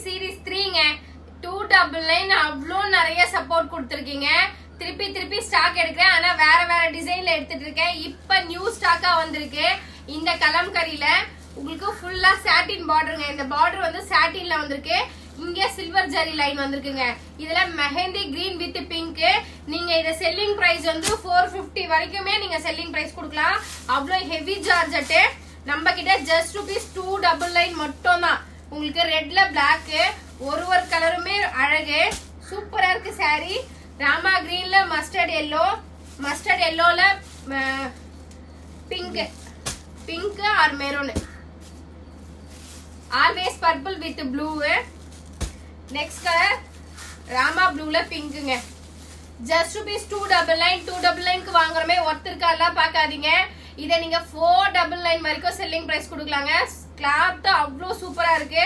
Series 3ங்க 299 அவ்வளோ நிறைய support கொடுத்துருக்கீங்க. திருப்பி ஸ்டாக் எடுக்கிறேன். ஆனா வேற டிசைன்ல எடுத்துட்டு இருக்கேன். இப்ப நியூ ஸ்டாக்கா வந்திருக்கு. இந்த கலம்கரியில உங்களுக்கு ஃபுல்லா சாட்டின் பார்டருங்க. இந்த பார்டர் வந்து சாட்டின்ல வந்திருக்கு. இங்க சில்வர் ஜரி லைன் வந்திருக்குங்க. இதுல மெஹந்தி கிரீன் வித் பிங்க். நீங்க இத செல்லிங் பிரைஸ் வந்து 450 வரைக்குமே நீங்க செல்லிங் பிரைஸ் கொடுக்கலாம். அவ்வளோ ஹெவி ஜார்ஜெட். நம்ம கிட்ட ஜஸ்ட் ₹299 மட்டும் தான். உங்களுக்கு ரெட்ல பிளாக் ஒரு கலருமே அழகு சூப்பரா இருக்கு சாரி. ராமா கிரீன்ல மஸ்டர்ட் எல்லோல pink or maroon. Always purple with blue. Next colour Rama ப்ளூல பிங்க்குங்க. ஜஸ்ட் ₹299 வாங்குறமே ஒருத்தருக்கெல்லாம் பாக்காதீங்க. இதை நீங்க 499 வரைக்கும் செல்லிங் பிரைஸ் கொடுக்கலாங்க. கிளாத் அவ்வளோ சூப்பரா இருக்கு.